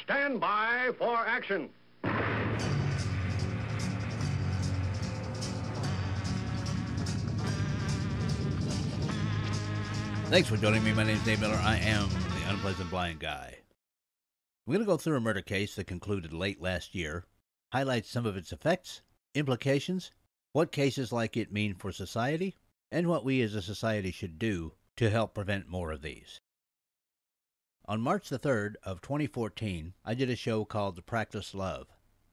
stand by for action. Thanks for joining me. My name is Dave Miller. I am the Unpleasant Blind Guy. We're going to go through a murder case that concluded late last year, highlight some of its effects, implications, what cases like it mean for society, and what we as a society should do to help prevent more of these. On March the 3rd of 2014, I did a show called Practice Love.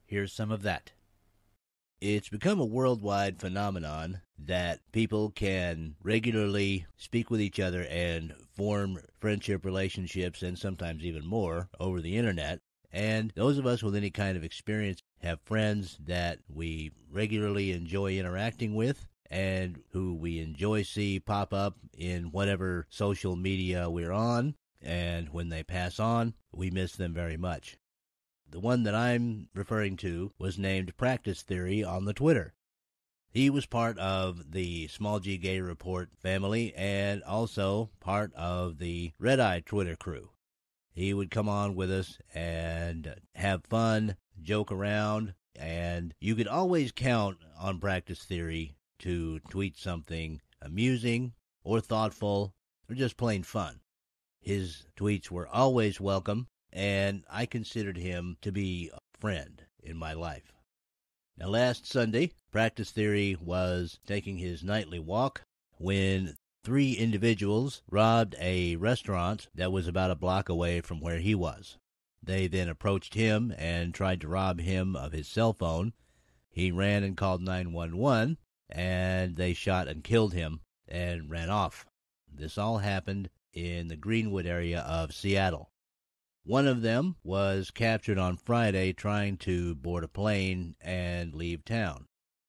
Here's some of that. It's become a worldwide phenomenon that people can regularly speak with each other and form friendship relationships and sometimes even more over the internet. And those of us with any kind of experience have friends that we regularly enjoy interacting with and who we enjoy see pop up in whatever social media we're on. And when they pass on, we miss them very much. The one that I'm referring to was named Practice Theory on the Twitter. He was part of the Small G Gay Report family and also part of the Red Eye Twitter crew. He would come on with us and have fun, joke around, and you could always count on Practice Theory to tweet something amusing or thoughtful or just plain fun. His tweets were always welcome, and I considered him to be a friend in my life. Now, last Sunday, Practice Theory was taking his nightly walk when 3 individuals robbed a restaurant that was about a block away from where he was. They then approached him and tried to rob him of his cell phone. He ran and called 911, and they shot and killed him and ran off. This all happened in the Greenwood area of Seattle. One of them was captured on Friday trying to board a plane and leave town.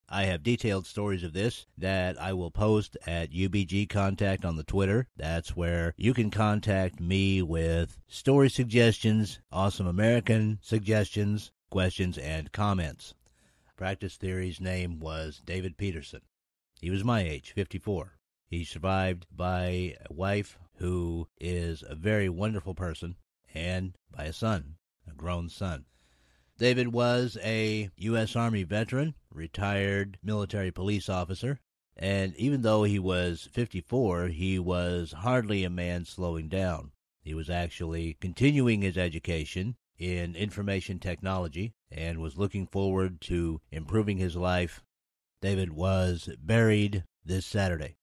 I have detailed stories of this that I will post at UBG Contact on the Twitter. That's where you can contact me with story suggestions, awesome American suggestions, questions, and comments. Practice Theory's name was David Peterson. He was my age, 54. He's survived by a wife who is a very wonderful person, and by a son, a grown son. David was a U.S. Army veteran, retired military police officer, and even though he was 54, he was hardly a man slowing down. He was actually continuing his education in information technology and was looking forward to improving his life. David was buried this Saturday.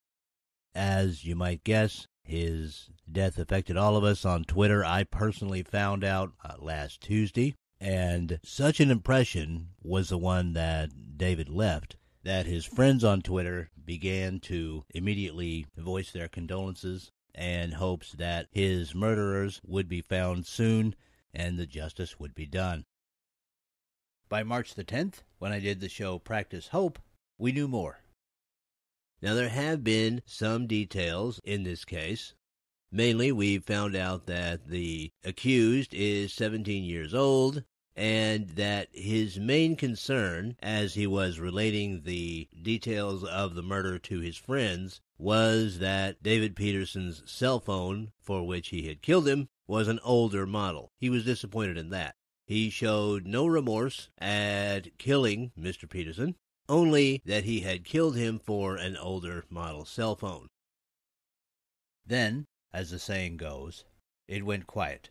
As you might guess, his death affected all of us on Twitter. I personally found out last Tuesday, and such an impression was the one that David left that his friends on Twitter began to immediately voice their condolences and hopes that his murderers would be found soon and the justice would be done. By March the 10th, when I did the show Practice Hope, we knew more. Now, there have been some details in this case. Mainly, we found out that the accused is 17 years old and that his main concern, as he was relating the details of the murder to his friends, was that David Peterson's cell phone, for which he had killed him, was an older model. He was disappointed in that. He showed no remorse at killing Mr. Peterson, only that he had killed him for an older model cell phone. Then, as the saying goes, it went quiet.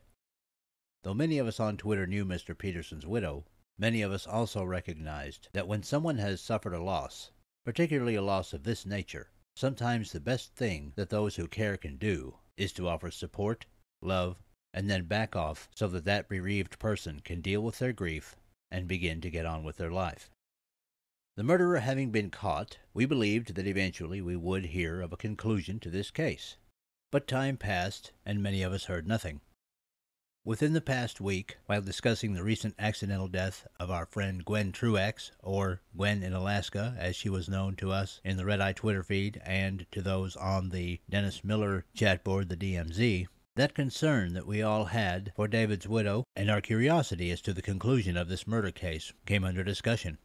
Though many of us on Twitter knew Mr. Peterson's widow, many of us also recognized that when someone has suffered a loss, particularly a loss of this nature, sometimes the best thing that those who care can do is to offer support, love, and then back off so that that bereaved person can deal with their grief and begin to get on with their life. The murderer having been caught, we believed that eventually we would hear of a conclusion to this case. But time passed, and many of us heard nothing. Within the past week, while discussing the recent accidental death of our friend Gwen Truax, or Gwen in Alaska, as she was known to us in the Red Eye Twitter feed and to those on the Dennis Miller chat board, the DMZ, that concern that we all had for David's widow and our curiosity as to the conclusion of this murder case came under discussion.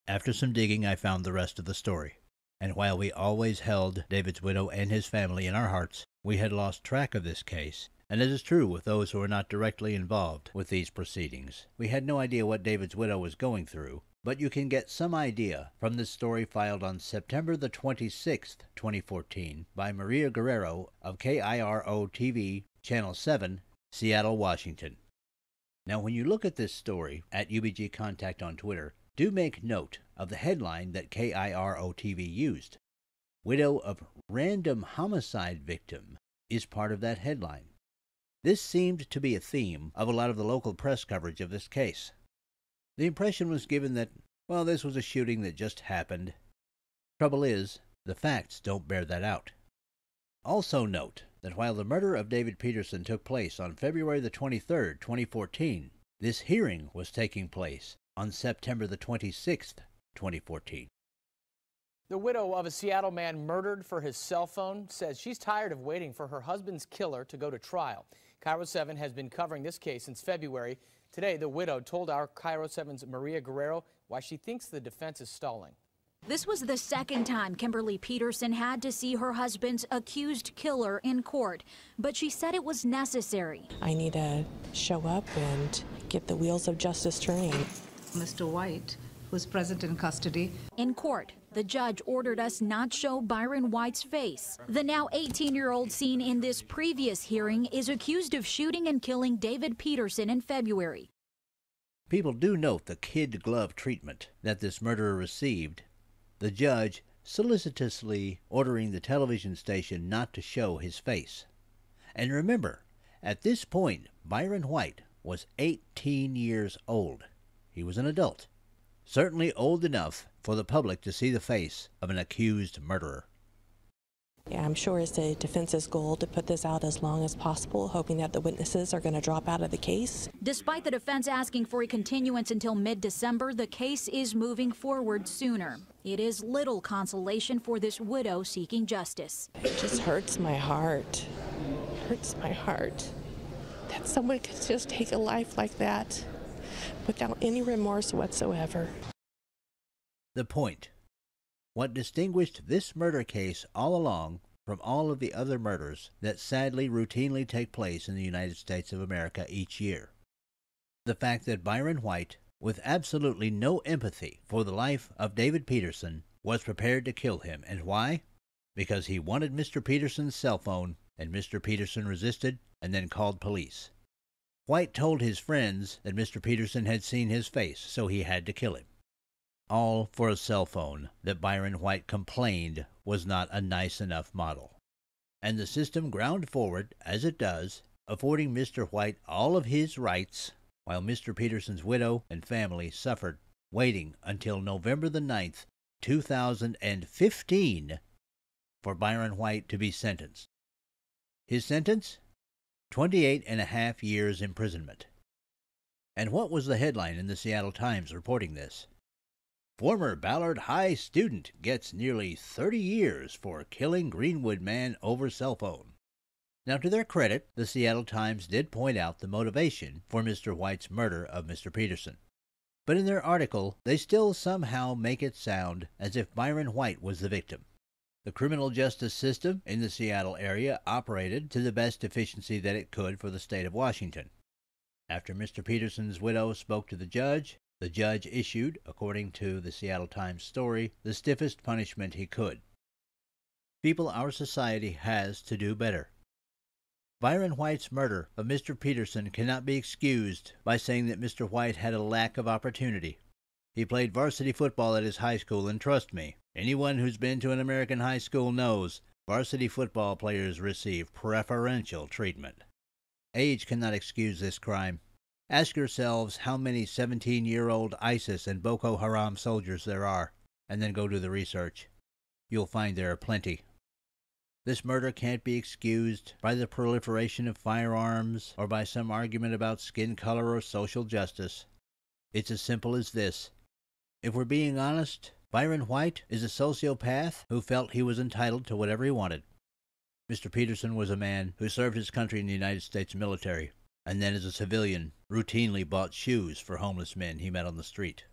After some digging, I found the rest of the story, and while we always held David's widow and his family in our hearts, we had lost track of this case And as is true with those who are not directly involved with these proceedings, we had no idea what David's widow was going through, but you can get some idea from this story filed on September the 26th, 2014, by Maria Guerrero of KIRO-TV, Channel 7, Seattle, Washington. Now, when you look at this story at UBG Contact on Twitter, do make note of the headline that KIRO-TV used. Widow of random homicide victim is part of that headline. This seemed to be a theme of a lot of the local press coverage of this case. The impression was given that, well, this was a shooting that just happened. Trouble is, the facts don't bear that out. Also note that while the murder of David Peterson took place on February the 23rd, 2014, this hearing was taking place on September the 26th, 2014. The widow of a Seattle man murdered for his cell phone says she's tired of waiting for her husband's killer to go to trial. KIRO 7 has been covering this case since February. Today, the widow told our KIRO 7's Maria Guerrero why she thinks the defense is stalling. This was the second time Kimberly Peterson had to see her husband's accused killer in court, but she said it was necessary. I need to show up and get the wheels of justice turning. Mr. White was present in custody. In court, the judge ordered us not show Byron White's face. The now 18-year-old seen in this previous hearing is accused of shooting and killing David Peterson in February. People do note the kid glove treatment that this murderer received, the judge solicitously ordering the television station not to show his face. And remember, at this point, Byron White was 18 years old. He was an adult, certainly old enough for the public to see the face of an accused murderer. Yeah, I'm sure it's the defense's goal to put this out as long as possible, hoping that the witnesses are going to drop out of the case. Despite the defense asking for a continuance until mid-December, the case is moving forward sooner. It is little consolation for this widow seeking justice. It just hurts my heart. Hurts my heart that someone could just take a life like that without any remorse whatsoever. The point. What distinguished this murder case all along from all of the other murders that sadly routinely take place in the United States of America each year. The fact that Byron White, with absolutely no empathy for the life of David Peterson, was prepared to kill him. And why? Because he wanted Mr. Peterson's cell phone, and Mr. Peterson resisted and then called police. White told his friends that Mr. Peterson had seen his face, so he had to kill him. All for a cell phone that Byron White complained was not a nice enough model. And the system ground forward, as it does, affording Mr. White all of his rights, while Mr. Peterson's widow and family suffered, waiting until November the 9th, 2015, for Byron White to be sentenced. His sentence? 28.5 years imprisonment. And what was the headline in the Seattle Times reporting this? Former Ballard High student gets nearly 30 years for killing Greenwood man over cell phone. Now, to their credit, the Seattle Times did point out the motivation for Mr. White's murder of Mr. Peterson. But in their article, they still somehow make it sound as if Byron White was the victim. The criminal justice system in the Seattle area operated to the best efficiency that it could for the state of Washington. After Mr. Peterson's widow spoke to the judge issued, according to the Seattle Times story, the stiffest punishment he could. People, our society has to do better. Byron White's murder of Mr. Peterson cannot be excused by saying that Mr. White had a lack of opportunity. He played varsity football at his high school, and trust me, anyone who's been to an American high school knows varsity football players receive preferential treatment. Age cannot excuse this crime. Ask yourselves how many 17-year-old ISIS and Boko Haram soldiers there are, and then go do the research. You'll find there are plenty. This murder can't be excused by the proliferation of firearms or by some argument about skin color or social justice. It's as simple as this. If we're being honest, Byron White is a sociopath who felt he was entitled to whatever he wanted. Mr. Peterson was a man who served his country in the United States military, and then as a civilian routinely bought shoes for homeless men he met on the street.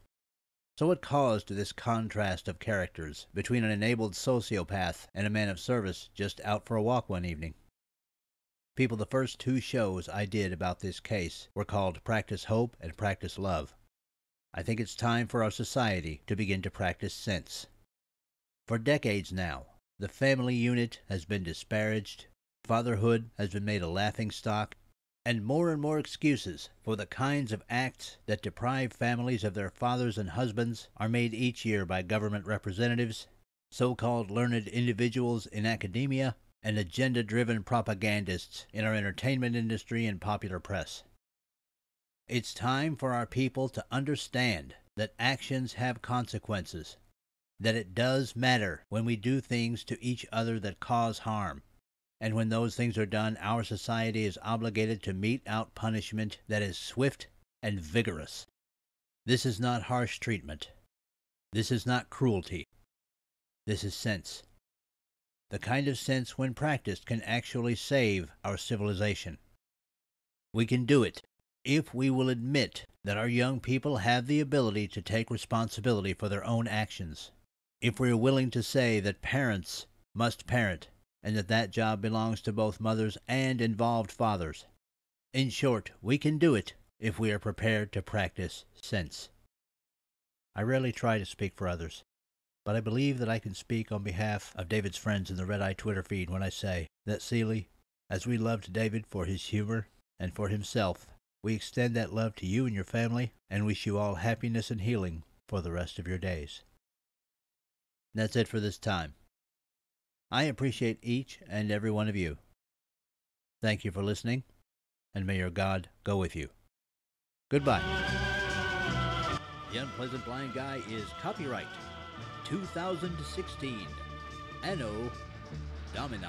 So what caused this contrast of characters between an enabled sociopath and a man of service just out for a walk one evening? People, the first 2 shows I did about this case were called Practice Hope and Practice Love. I think it's time for our society to begin to practice sense. For decades now, the family unit has been disparaged, fatherhood has been made a laughingstock, and more excuses for the kinds of acts that deprive families of their fathers and husbands are made each year by government representatives, so-called learned individuals in academia, and agenda-driven propagandists in our entertainment industry and popular press. It's time for our people to understand that actions have consequences, that it does matter when we do things to each other that cause harm, and when those things are done, our society is obligated to mete out punishment that is swift and vigorous. This is not harsh treatment. This is not cruelty. This is sense. The kind of sense, when practiced, can actually save our civilization. We can do it if we will admit that our young people have the ability to take responsibility for their own actions, if we are willing to say that parents must parent, and that job belongs to both mothers and involved fathers. In short, we can do it if we are prepared to practice sense. I rarely try to speak for others, but I believe that I can speak on behalf of David's friends in the Red Eye Twitter feed when I say that, Seeley, as we loved David for his humor and for himself, we extend that love to you and your family, and wish you all happiness and healing for the rest of your days. That's it for this time. I appreciate each and every one of you. Thank you for listening, and may your God go with you. Goodbye. The Unpleasant Blind Guy is copyright 2016, Anno Domini.